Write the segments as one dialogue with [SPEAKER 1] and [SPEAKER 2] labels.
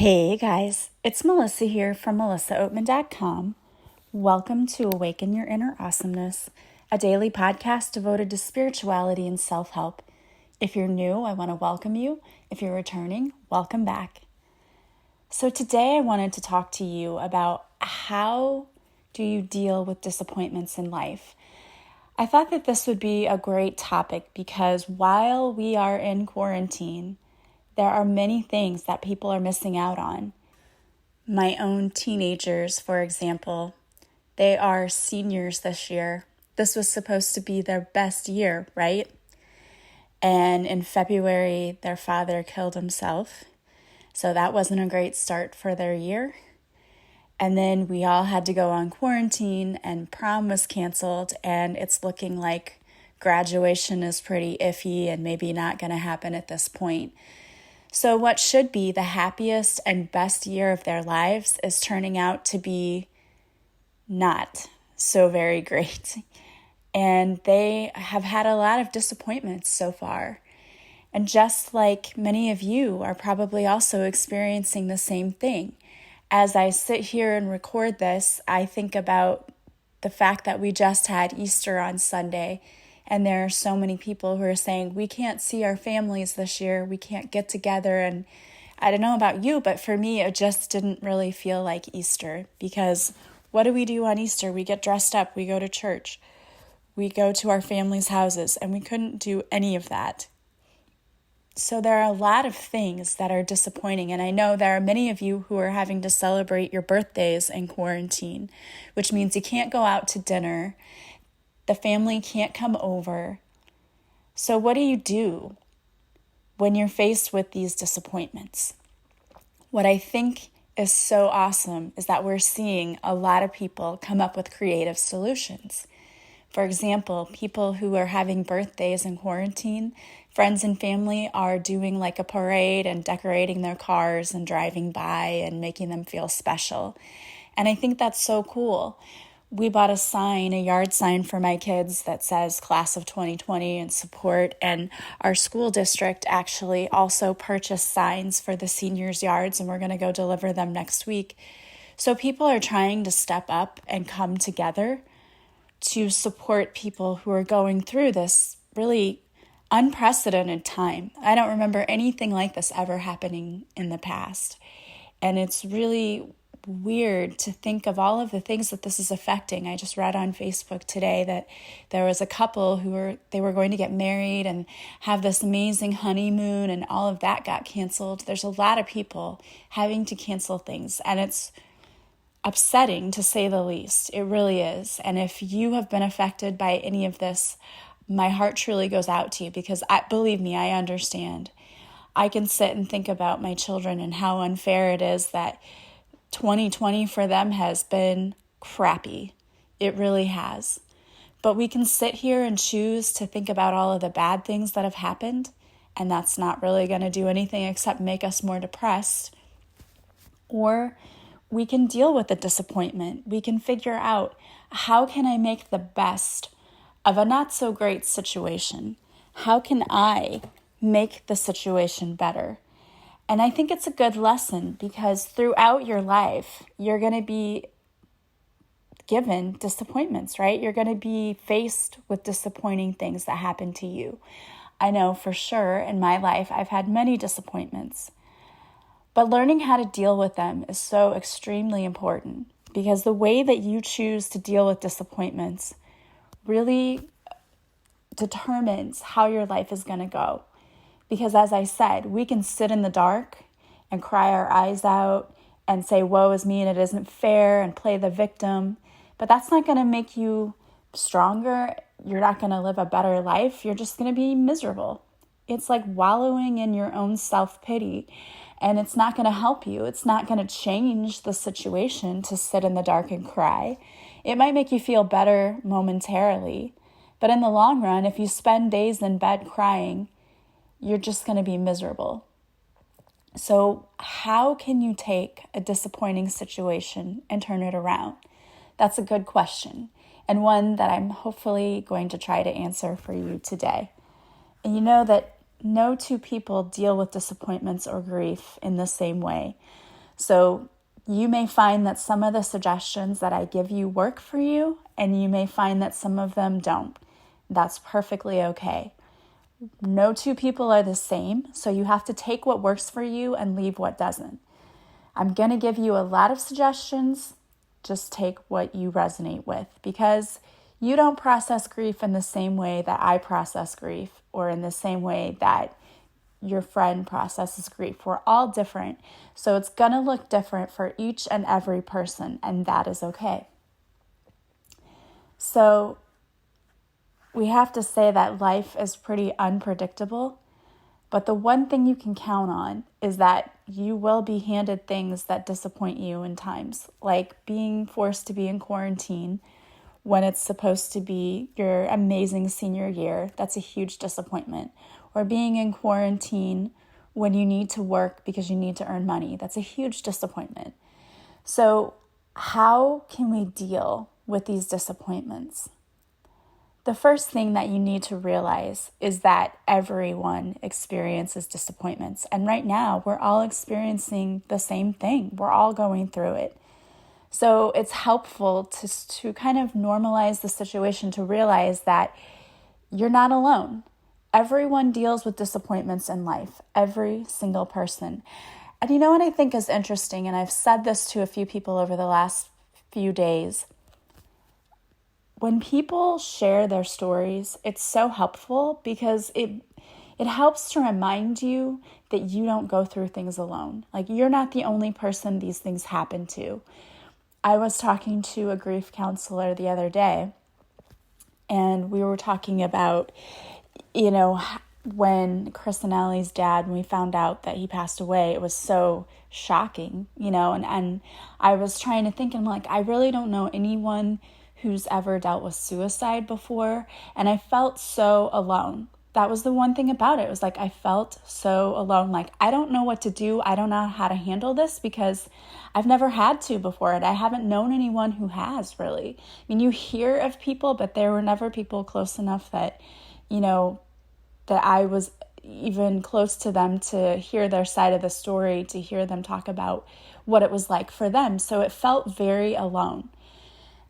[SPEAKER 1] Hey guys, it's Melissa here from melissaoatman.com. Welcome to Awaken Your Inner Awesomeness, a daily podcast devoted to spirituality and self-help. If you're new, I want to welcome you. If you're returning, welcome back. So today I wanted to talk to you about how do you deal with disappointments in life. I thought that this would be a great topic because while we are in quarantine, there are many things that people are missing out on. My own teenagers, for example, they are seniors this year. This was supposed to be their best year, right? And in February, their father killed himself. So that wasn't a great start for their year. And then we all had to go on quarantine and prom was canceled, and it's looking like graduation is pretty iffy and maybe not going to happen at this point. So what should be the happiest and best year of their lives is turning out to be not so very great. And they have had a lot of disappointments so far. And just like many of you are probably also experiencing the same thing. As I sit here and record this, I think about the fact that we just had Easter on Sunday. And there are so many people who are saying, we can't see our families this year. We can't get together. And I don't know about you, but for me, it just didn't really feel like Easter. Because what do we do on Easter? We get dressed up. We go to church. We go to our families' houses. And we couldn't do any of that. So there are a lot of things that are disappointing. And I know there are many of you who are having to celebrate your birthdays in quarantine, which means you can't go out to dinner. The family can't come over. So what do you do when you're faced with these disappointments? What I think is so awesome is that we're seeing a lot of people come up with creative solutions. For example, people who are having birthdays in quarantine, friends and family are doing like a parade and decorating their cars and driving by and making them feel special. And I think that's so cool. We bought a yard sign for my kids that says Class of 2020 and support. And our school district actually also purchased signs for the seniors' yards, and we're going to go deliver them next week. So people are trying to step up and come together to support people who are going through this really unprecedented time. I don't remember anything like this ever happening in the past. And it's really weird to think of all of the things that this is affecting. I just read on Facebook today that there was a couple who were going to get married and have this amazing honeymoon, and all of that got canceled. There's a lot of people having to cancel things, and it's upsetting to say the least. It really is. And if you have been affected by any of this, my heart truly goes out to you because believe me, I understand. I can sit and think about my children and how unfair it is that 2020 for them has been crappy. It really has. But we can sit here and choose to think about all of the bad things that have happened, and that's not really going to do anything except make us more depressed. Or we can deal with the disappointment. We can figure out, how can I make the best of a not so great situation? How can I make the situation better? And I think it's a good lesson because throughout your life, you're going to be given disappointments, right? You're going to be faced with disappointing things that happen to you. I know for sure in my life, I've had many disappointments. But learning how to deal with them is so extremely important because the way that you choose to deal with disappointments really determines how your life is going to go. Because as I said, we can sit in the dark and cry our eyes out and say, woe is me and it isn't fair, and play the victim. But that's not going to make you stronger. You're not going to live a better life. You're just going to be miserable. It's like wallowing in your own self-pity, and it's not going to help you. It's not going to change the situation to sit in the dark and cry. It might make you feel better momentarily, but in the long run, if you spend days in bed crying, you're just going to be miserable. So how can you take a disappointing situation and turn it around? That's a good question, and one that I'm hopefully going to try to answer for you today. And you know that no two people deal with disappointments or grief in the same way. So you may find that some of the suggestions that I give you work for you, and you may find that some of them don't. That's perfectly okay. No two people are the same, so you have to take what works for you and leave what doesn't. I'm going to give you a lot of suggestions. Just take what you resonate with, because you don't process grief in the same way that I process grief, or in the same way that your friend processes grief. We're all different, so it's going to look different for each and every person, and that is okay. So we have to say that life is pretty unpredictable, but the one thing you can count on is that you will be handed things that disappoint you in times, like being forced to be in quarantine when it's supposed to be your amazing senior year. That's a huge disappointment. Or being in quarantine when you need to work because you need to earn money. That's a huge disappointment. So how can we deal with these disappointments? The first thing that you need to realize is that everyone experiences disappointments. And right now, we're all experiencing the same thing. We're all going through it. So it's helpful to kind of normalize the situation, to realize that you're not alone. Everyone deals with disappointments in life, every single person. And you know what I think is interesting, and I've said this to a few people over the last few days. When people share their stories, it's so helpful because it helps to remind you that you don't go through things alone. Like, you're not the only person these things happen to. I was talking to a grief counselor the other day, and we were talking about, when Chris and Allie's dad, when we found out that he passed away, it was so shocking, and I was trying to think, and I'm like, I really don't know anyone who's ever dealt with suicide before, and I felt so alone. That was the one thing about it. It was like I felt so alone. Like, I don't know what to do. I don't know how to handle this because I've never had to before, and I haven't known anyone who has, really. I mean, you hear of people, but there were never people close enough that, that I was even close to them to hear their side of the story, to hear them talk about what it was like for them. So it felt very alone.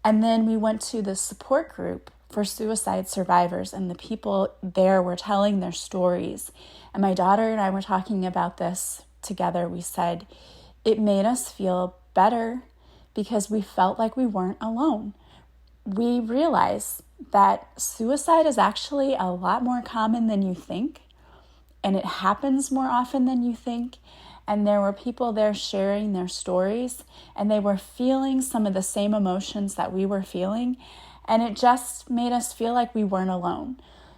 [SPEAKER 1] And then we went to the support group for suicide survivors, and the people there were telling their stories. And my daughter and I were talking about this together. We said it made us feel better because we felt like we weren't alone. We realized that suicide is actually a lot more common than you think, and it happens more often than you think. And there were people there sharing their stories, and they were feeling some of the same emotions that we were feeling. And it just made us feel like we weren't alone.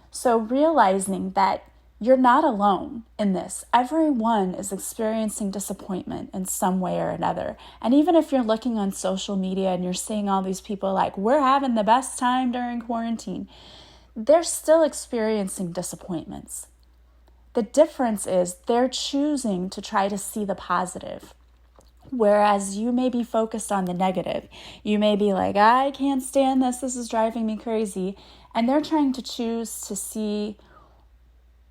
[SPEAKER 1] So realizing that you're not alone in this. Everyone is experiencing disappointment in some way or another. And even if you're looking on social media and you're seeing all these people like, we're having the best time during quarantine, they're still experiencing disappointments. The difference is they're choosing to try to see the positive. Whereas you may be focused on the negative. You may be like, I can't stand this. This is driving me crazy. And they're trying to choose to see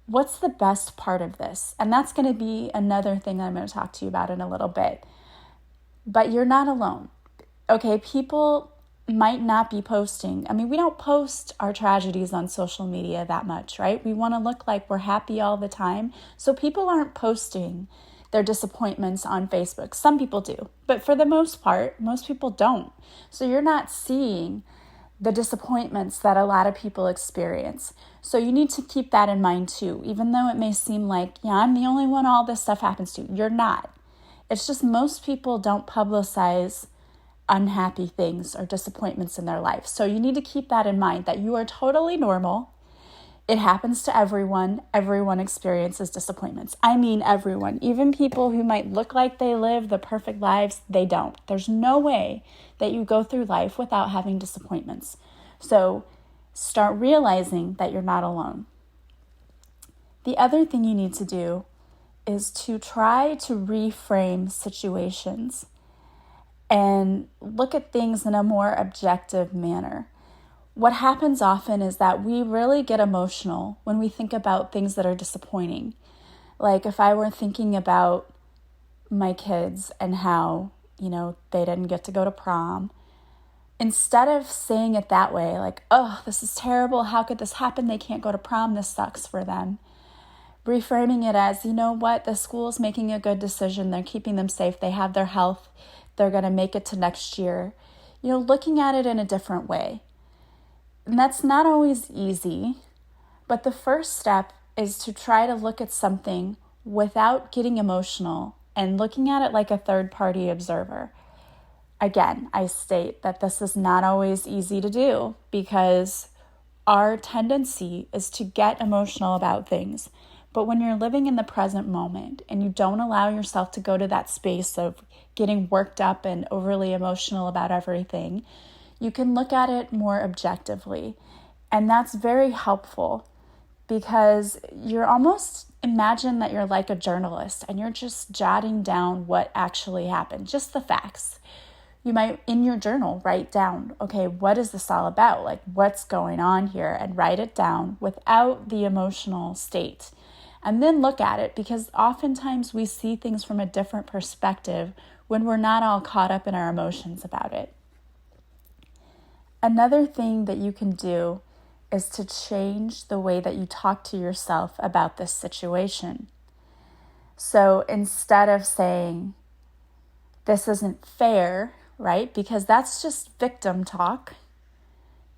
[SPEAKER 1] what's the best part of this. And that's going to be another thing I'm going to talk to you about in a little bit. But you're not alone. Okay, people might not be posting. I mean, we don't post our tragedies on social media that much, right? We want to look like we're happy all the time. So people aren't posting their disappointments on Facebook. Some people do, but for the most part, most people don't. So you're not seeing the disappointments that a lot of people experience. So you need to keep that in mind too, even though it may seem like, yeah, I'm the only one all this stuff happens to. You're not. It's just most people don't publicize unhappy things or disappointments in their life. So you need to keep that in mind, that you are totally normal. It happens to everyone. Everyone experiences disappointments. I mean everyone. Even people who might look like they live the perfect lives, they don't. There's no way that you go through life without having disappointments. So start realizing that you're not alone. The other thing you need to do is to try to reframe situations and look at things in a more objective manner. What happens often is that we really get emotional when we think about things that are disappointing. Like if I were thinking about, my kids and how, they didn't get to go to prom, instead of saying it that way, like, oh, this is terrible, how could this happen? They can't go to prom, this sucks for them. Reframing it as, you know what, the school's making a good decision, they're keeping them safe, they have their health, they're going to make it to next year. Looking at it in a different way. And that's not always easy, but the first step is to try to look at something without getting emotional and looking at it like a third-party observer. Again, I state that this is not always easy to do because our tendency is to get emotional about things. But when you're living in the present moment and you don't allow yourself to go to that space of getting worked up and overly emotional about everything, you can look at it more objectively. And that's very helpful because you're almost, imagine that you're like a journalist and you're just jotting down what actually happened, just the facts. You might, in your journal, write down, okay, what is this all about? Like, what's going on here? And write it down without the emotional state. And then look at it, because oftentimes we see things from a different perspective when we're not all caught up in our emotions about it. Another thing that you can do is to change the way that you talk to yourself about this situation. So instead of saying, this isn't fair, right? Because that's just victim talk.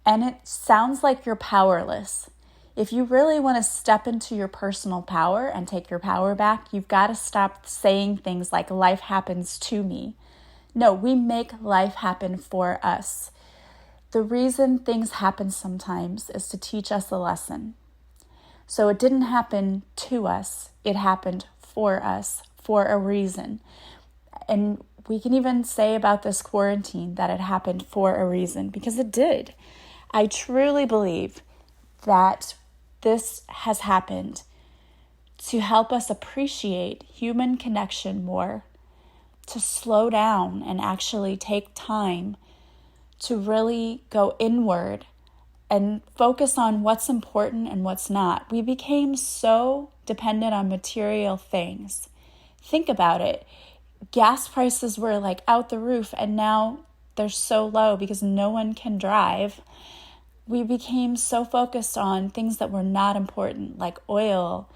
[SPEAKER 1] And it sounds like you're powerless. If you really want to step into your personal power and take your power back, you've got to stop saying things like life happens to me. No, we make life happen for us. The reason things happen sometimes is to teach us a lesson. So it didn't happen to us, it happened for us for a reason. And we can even say about this quarantine that it happened for a reason, because it did. I truly believe that this has happened to help us appreciate human connection more, to slow down and actually take time to really go inward and focus on what's important and what's not. We became so dependent on material things. Think about it. Gas prices were like out the roof, and now they're so low because no one can drive. We became so focused on things that were not important, like oil.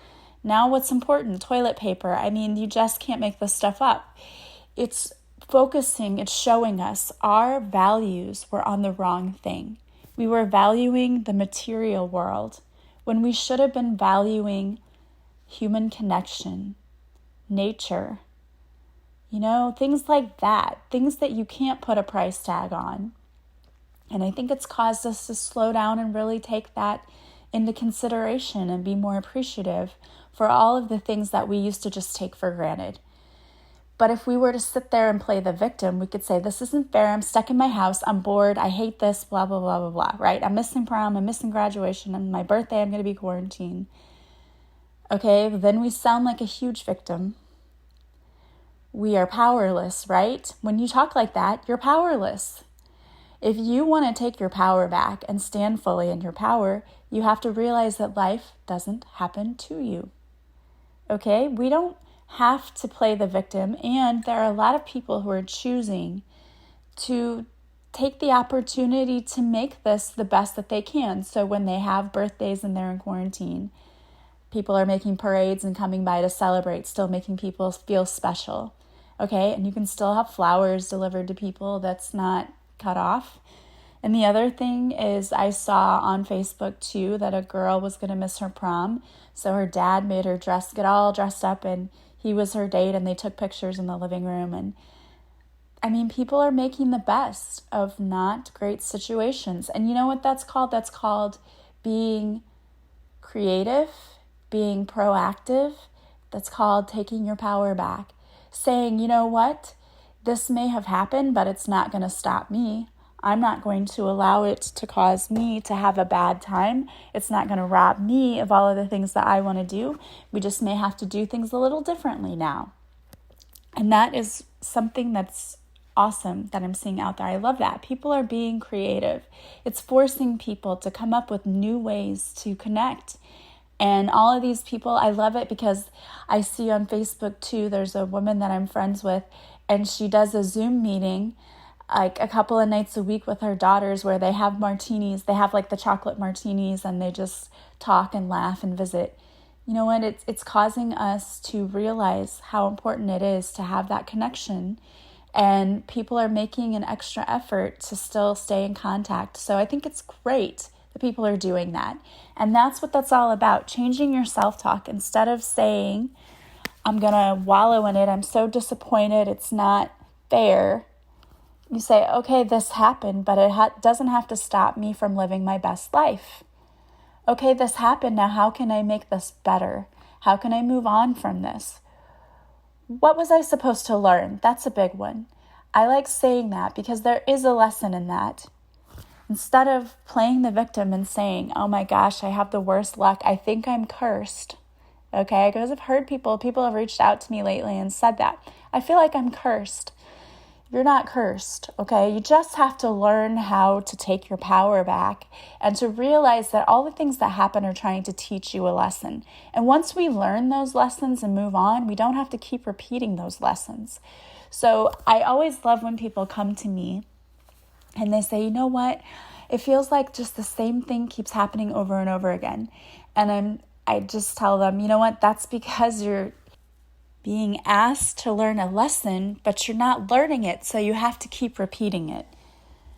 [SPEAKER 1] Now what's important? Toilet paper. I mean, you just can't make this stuff up. It's focusing, it's showing us our values were on the wrong thing. We were valuing the material world when we should have been valuing human connection, nature, things like that, things that you can't put a price tag on. And I think it's caused us to slow down and really take that into consideration and be more appreciative for all of the things that we used to just take for granted. But if we were to sit there and play the victim, we could say, this isn't fair, I'm stuck in my house, I'm bored, I hate this, blah, blah, blah, blah, blah, right? I'm missing prom, I'm missing graduation, on my birthday I'm going to be quarantined. Okay, then we sound like a huge victim. We are powerless, right? When you talk like that, you're powerless. If you want to take your power back and stand fully in your power, you have to realize that life doesn't happen to you. Okay, we don't have to play the victim, and there are a lot of people who are choosing to take the opportunity to make this the best that they can. So when they have birthdays and they're in quarantine, people are making parades and coming by to celebrate, still making people feel special. Okay, and you can still have flowers delivered to people. That's not cut off. And the other thing is, I saw on Facebook too that a girl was going to miss her prom. So her dad made her get all dressed up, and he was her date, and they took pictures in the living room. And I mean, people are making the best of not great situations. And you know what that's called? That's called being creative, being proactive. That's called taking your power back. Saying, you know what? This may have happened, but it's not going to stop me. I'm not going to allow it to cause me to have a bad time. It's not going to rob me of all of the things that I want to do. We just may have to do things a little differently now. And that is something that's awesome that I'm seeing out there. I love that. People are being creative. It's forcing people to come up with new ways to connect And all of these people, I love it because I see on Facebook too, there's a woman that I'm friends with, and she does a Zoom meeting like a couple of nights a week with her daughters where they have martinis. They have like the chocolate martinis and they just talk and laugh and visit. You know what? It's causing us to realize how important it is to have that connection. And people are making an extra effort to still stay in contact. So I think it's great that people are doing that. And that's what that's all about, changing your self-talk. Instead of saying, I'm going to wallow in it, I'm so disappointed, it's not fair, you say, okay, this happened, but it doesn't have to stop me from living my best life. Okay, this happened, now how can I make this better? How can I move on from this? What was I supposed to learn? That's a big one. I like saying that because there is a lesson in that. Instead of playing the victim and saying, oh my gosh, I have the worst luck, I think I'm cursed. Okay, because I've heard people have reached out to me lately and said that. I feel like I'm cursed. You're not cursed, okay? You just have to learn how to take your power back and to realize that all the things that happen are trying to teach you a lesson. And once we learn those lessons and move on, we don't have to keep repeating those lessons. So I always love when people come to me and they say, you know what? It feels like just the same thing keeps happening over and over again. And I just tell them, you know what? That's because you're being asked to learn a lesson, but you're not learning it, so you have to keep repeating it.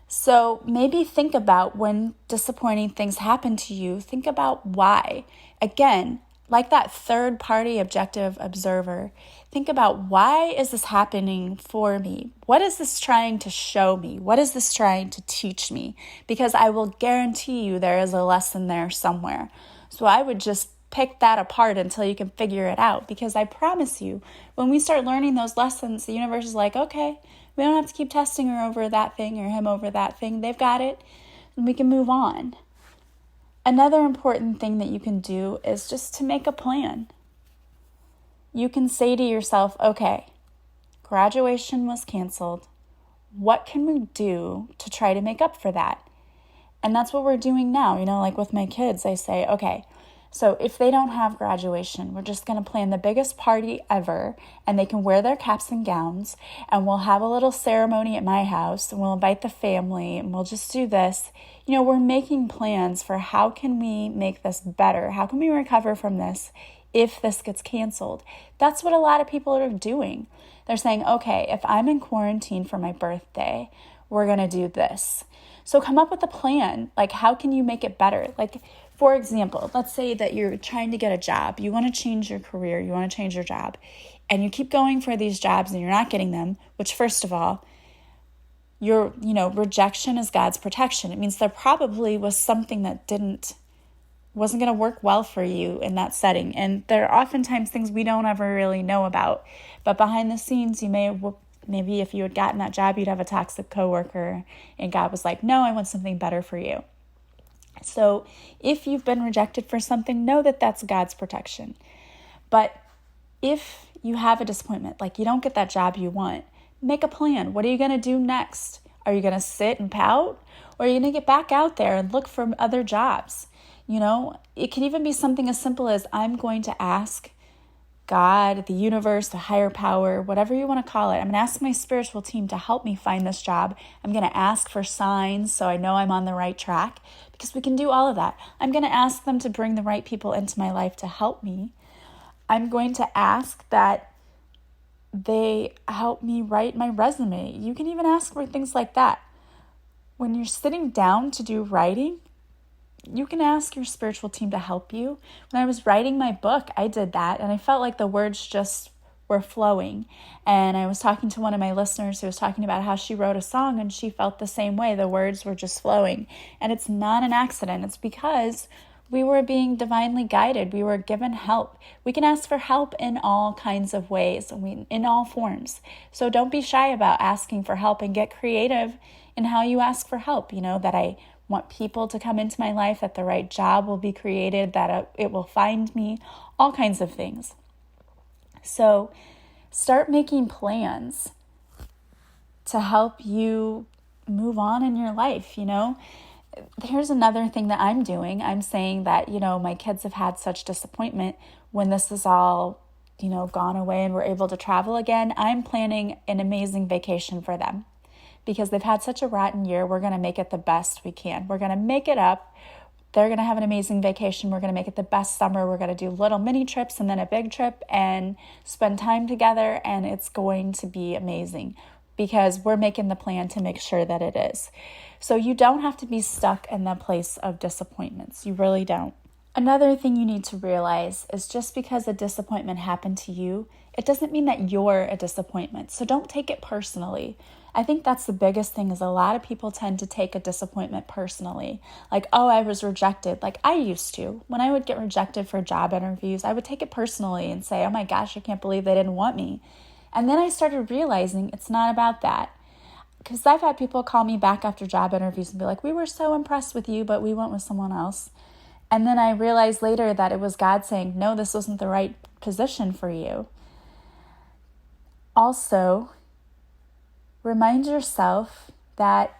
[SPEAKER 1] So maybe think about when disappointing things happen to you, think about why. Again, like that third-party objective observer, think about why is this happening for me? What is this trying to show me? What is this trying to teach me? Because I will guarantee you there is a lesson there somewhere. So I would just pick that apart until you can figure it out, because I promise you, when we start learning those lessons, the universe is like, okay, we don't have to keep testing her over that thing or him over that thing. They've got it, and we can move on. Another important thing that you can do is just to make a plan. You can say to yourself, okay, graduation was canceled. What can we do to try to make up for that? And that's what we're doing now. Like with my kids, I say, okay, so if they don't have graduation, we're just going to plan the biggest party ever, and they can wear their caps and gowns, and we'll have a little ceremony at my house, and we'll invite the family, and we'll just do this. We're making plans for how can we make this better? How can we recover from this if this gets canceled? That's what a lot of people are doing. They're saying, okay, if I'm in quarantine for my birthday, we're going to do this. So come up with a plan. Like, how can you make it better? Like, for example, let's say that you're trying to get a job. You want to change your career. You want to change your job. And you keep going for these jobs and you're not getting them, which first of all, your, rejection is God's protection. It means there probably was something that wasn't going to work well for you in that setting. And there are oftentimes things we don't ever really know about. But behind the scenes, maybe if you had gotten that job, you'd have a toxic coworker. And God was like, no, I want something better for you. So if you've been rejected for something, know that that's God's protection. But if you have a disappointment, like you don't get that job you want, make a plan. What are you going to do next? Are you going to sit and pout? Or are you going to get back out there and look for other jobs? It can even be something as simple as I'm going to ask God, the universe, the higher power, whatever you want to call it. I'm going to ask my spiritual team to help me find this job. I'm going to ask for signs so I know I'm on the right track, because we can do all of that. I'm going to ask them to bring the right people into my life to help me. I'm going to ask that they help me write my resume. You can even ask for things like that. When you're sitting down to do writing, you can ask your spiritual team to help you. When I was writing my book, I did that, and I felt like the words just were flowing. And I was talking to one of my listeners who was talking about how she wrote a song, and she felt the same way. The words were just flowing. And it's not an accident. It's because we were being divinely guided. We were given help. We can ask for help in all kinds of ways, in all forms. So don't be shy about asking for help, and get creative in how you ask for help. That I want people to come into my life, that the right job will be created, that it will find me, all kinds of things. So start making plans to help you move on in your life. here's another thing that I'm doing. I'm saying that, my kids have had such disappointment when this is all, gone away and we're able to travel again. I'm planning an amazing vacation for them because they've had such a rotten year. We're going to make it the best we can. We're going to make it up. They're going to have an amazing vacation. We're going to make it the best summer. We're going to do little mini trips and then a big trip and spend time together. And it's going to be amazing because we're making the plan to make sure that it is. So you don't have to be stuck in the place of disappointments. You really don't. Another thing you need to realize is just because a disappointment happened to you, it doesn't mean that you're a disappointment. So don't take it personally. I think that's the biggest thing is a lot of people tend to take a disappointment personally. Like, oh, I was rejected. Like I used to. When I would get rejected for job interviews, I would take it personally and say, oh my gosh, I can't believe they didn't want me. And then I started realizing it's not about that. Because I've had people call me back after job interviews and be like, we were so impressed with you, but we went with someone else. And then I realized later that it was God saying, no, this wasn't the right position for you. Also, remind yourself that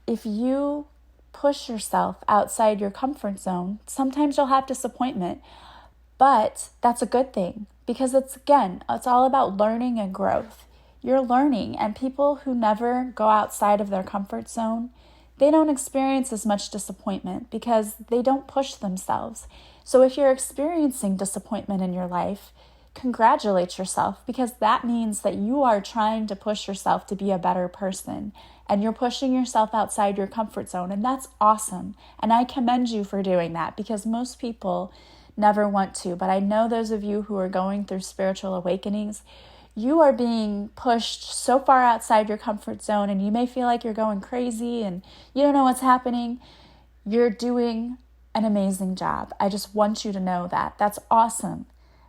[SPEAKER 1] if you push yourself outside your comfort zone, sometimes you'll have disappointment, but that's a good thing because it's all about learning and growth. You're learning, and people who never go outside of their comfort zone, they don't experience as much disappointment because they don't push themselves. So if you're experiencing disappointment in your life, congratulate yourself because that means that you are trying to push yourself to be a better person and you're pushing yourself outside your comfort zone, and that's awesome. And I commend you for doing that because most people never want to. But I know those of you who are going through spiritual awakenings, you are being pushed so far outside your comfort zone and you may feel like you're going crazy and you don't know what's happening. You're doing an amazing job. I just want you to know that. That's awesome.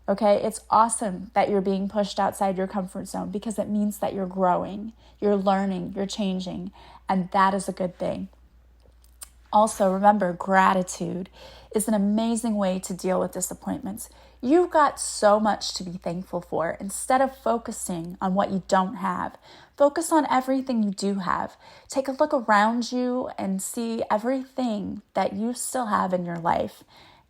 [SPEAKER 1] Okay? It's awesome that you're being pushed outside your comfort zone because it means that you're growing, you're learning, you're changing, and that is a good thing. Also, remember, gratitude is an amazing way to deal with disappointments. You've got so much to be thankful for. Instead of focusing on what you don't have, focus on everything you do have. Take a look around you and see everything that you still have in your life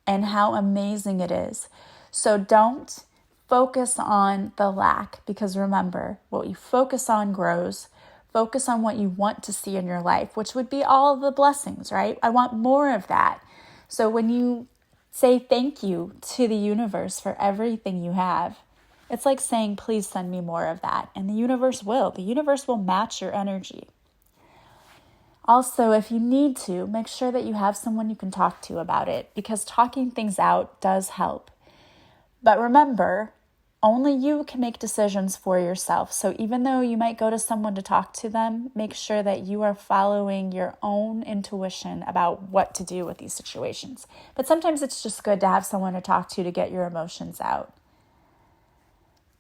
[SPEAKER 1] and how amazing it is. So don't focus on the lack because remember, what you focus on grows. Focus on what you want to see in your life, which would be all of the blessings, right? I want more of that. So when you say thank you to the universe for everything you have, it's like saying, please send me more of that. And the universe will. The universe will match your energy. Also, if you need to, make sure that you have someone you can talk to about it because talking things out does help. But remember, only you can make decisions for yourself. So even though you might go to someone to talk to them, make sure that you are following your own intuition about what to do with these situations. But sometimes it's just good to have someone to talk to get your emotions out.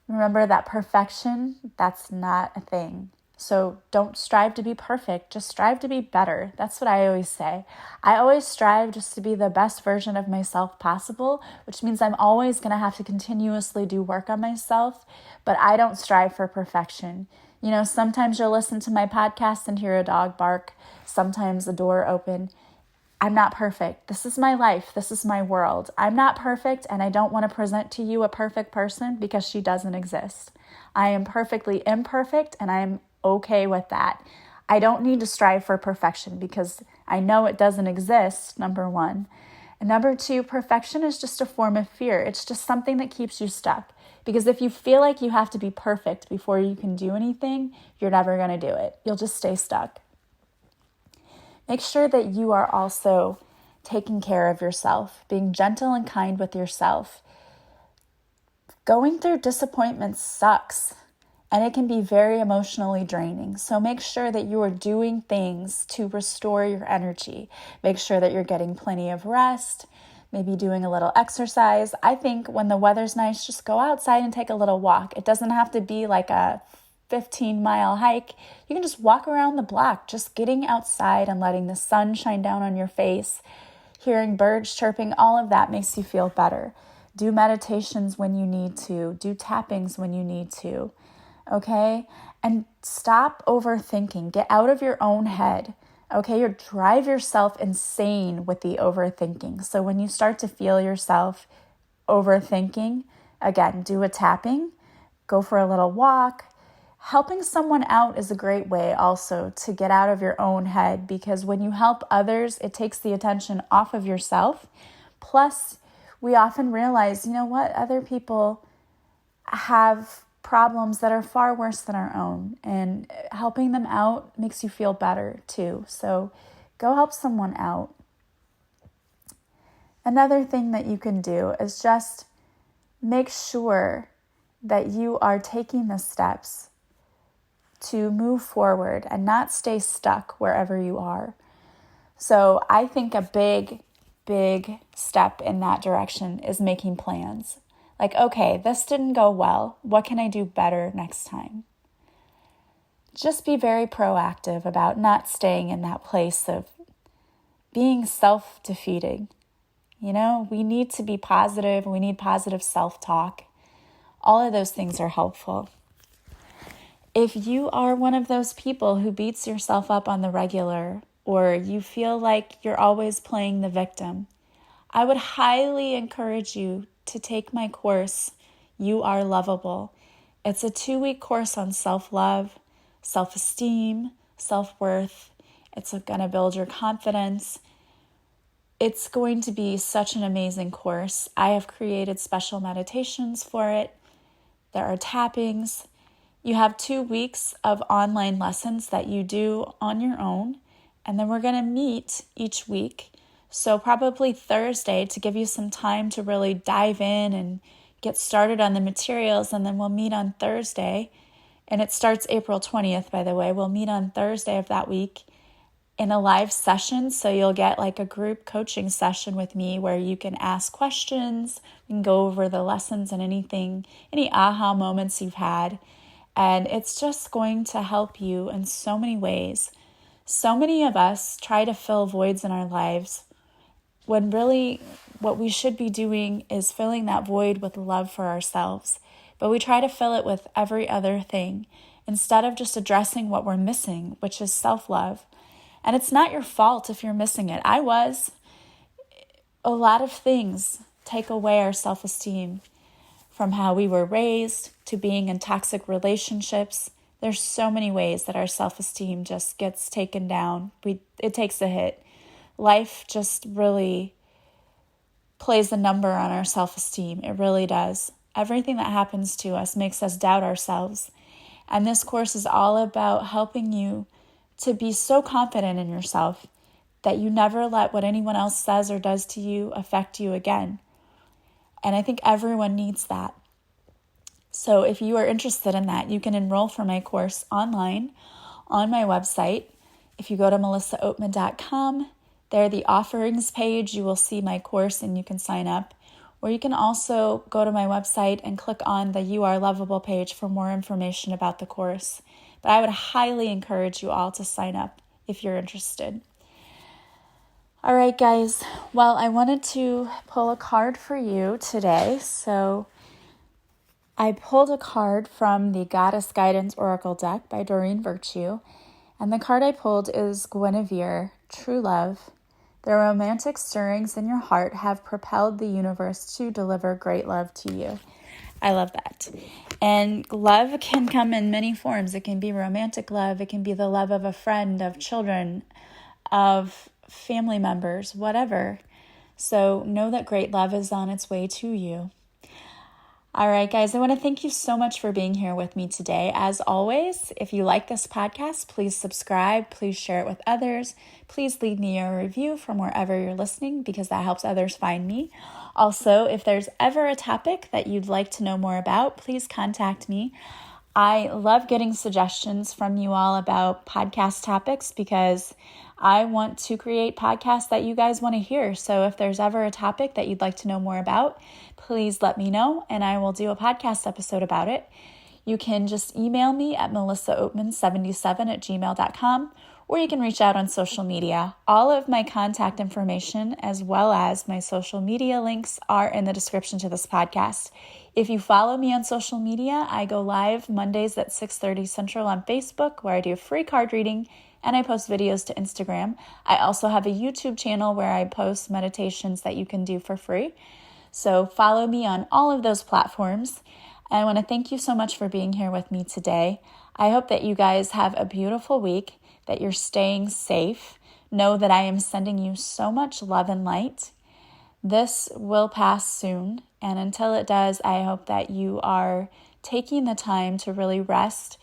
[SPEAKER 1] Remember that perfection, that's not a thing. So don't strive to be perfect, just strive to be better. That's what I always say. I always strive just to be the best version of myself possible, which means I'm always going to have to continuously do work on myself, but I don't strive for perfection. Sometimes you'll listen to my podcast and hear a dog bark, sometimes a door open. I'm not perfect. This is my life. This is my world. I'm not perfect, and I don't want to present to you a perfect person because she doesn't exist. I am perfectly imperfect, and I am okay with that. I don't need to strive for perfection because I know it doesn't exist, number one. And number two, perfection is just a form of fear. It's just something that keeps you stuck. Because if you feel like you have to be perfect before you can do anything, you're never going to do it. You'll just stay stuck. Make sure that you are also taking care of yourself, being gentle and kind with yourself. Going through disappointments sucks. And it can be very emotionally draining. So make sure that you are doing things to restore your energy. Make sure that you're getting plenty of rest, maybe doing a little exercise. I think when the weather's nice, just go outside and take a little walk. It doesn't have to be like a 15-mile hike. You can just walk around the block, just getting outside and letting the sun shine down on your face, hearing birds chirping, all of that makes you feel better. Do meditations when you need to. Do tappings when you need to. Okay? And stop overthinking. Get out of your own head. Okay, you drive yourself insane with the overthinking. So when you start to feel yourself overthinking, again, do a tapping, go for a little walk. Helping someone out is a great way also to get out of your own head, because when you help others, it takes the attention off of yourself. Plus, we often realize, you know what, other people have problems that are far worse than our own, and helping them out makes you feel better too. So go help someone out. Another thing that you can do is just make sure that you are taking the steps to move forward and not stay stuck wherever you are. So I think a big step in that direction is making plans. Like, okay, this didn't go well. What can I do better next time? Just be very proactive about not staying in that place of being self-defeating. You know, we need to be positive. We need positive self-talk. All of those things are helpful. If you are one of those people who beats yourself up on the regular, or you feel like you're always playing the victim, I would highly encourage you to take my course, You Are Lovable. It's a 2-week course on self-love, self-esteem, self-worth. It's going to build your confidence. It's going to be such an amazing course. I have created special meditations for it. There are tappings. You have 2 weeks of online lessons that you do on your own, and then we're going to meet each week. So probably Thursday to give you some time to really dive in and get started on the materials, and then we'll meet on Thursday. And it starts April 20th, by the way. We'll meet on Thursday of that week in a live session. So you'll get like a group coaching session with me where you can ask questions. We can go over the lessons and any aha moments you've had. And it's just going to help you in so many ways. So many of us try to fill voids in our lives when really what we should be doing is filling that void with love for ourselves. But we try to fill it with every other thing instead of just addressing what we're missing, which is self-love. And it's not your fault if you're missing it. I was. A lot of things take away our self-esteem, from how we were raised to being in toxic relationships. There's so many ways that our self-esteem just gets taken down. It takes a hit. Life just really plays a number on our self-esteem. It really does. Everything that happens to us makes us doubt ourselves. And this course is all about helping you to be so confident in yourself that you never let what anyone else says or does to you affect you again. And I think everyone needs that. So if you are interested in that, you can enroll for my course online on my website. If you go to melissaoatman.com, there, the offerings page, you will see my course and you can sign up. Or you can also go to my website and click on the You Are Lovable page for more information about the course. But I would highly encourage you all to sign up if you're interested. All right, guys. Well, I wanted to pull a card for you today. So I pulled a card from the Goddess Guidance Oracle deck by Doreen Virtue. And the card I pulled is Guinevere, True Love. The romantic stirrings in your heart have propelled the universe to deliver great love to you. I love that. And love can come in many forms. It can be romantic love. It can be the love of a friend, of children, of family members, whatever. So know that great love is on its way to you. All right, guys, I want to thank you so much for being here with me today. As always, if you like this podcast, please subscribe. Please share it with others. Please leave me a review from wherever you're listening, because that helps others find me. Also, if there's ever a topic that you'd like to know more about, please contact me. I love getting suggestions from you all about podcast topics, because I want to create podcasts that you guys want to hear. So if there's ever a topic that you'd like to know more about, please let me know and I will do a podcast episode about it. You can just email me at melissaoatman77@gmail.com, or you can reach out on social media. All of my contact information as well as my social media links are in the description to this podcast. If you follow me on social media, I go live Mondays at 6:30 Central on Facebook, where I do free card reading and I post videos to Instagram. I also have a YouTube channel where I post meditations that you can do for free. So follow me on all of those platforms. I want to thank you so much for being here with me today. I hope that you guys have a beautiful week, that you're staying safe. Know that I am sending you so much love and light. This will pass soon, and until it does, I hope that you are taking the time to really rest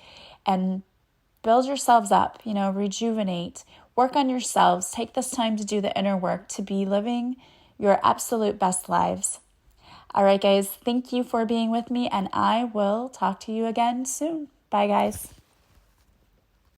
[SPEAKER 1] and build yourselves up, rejuvenate, work on yourselves, take this time to do the inner work, to be living your absolute best lives. All right, guys, thank you for being with me, and I will talk to you again soon. Bye, guys.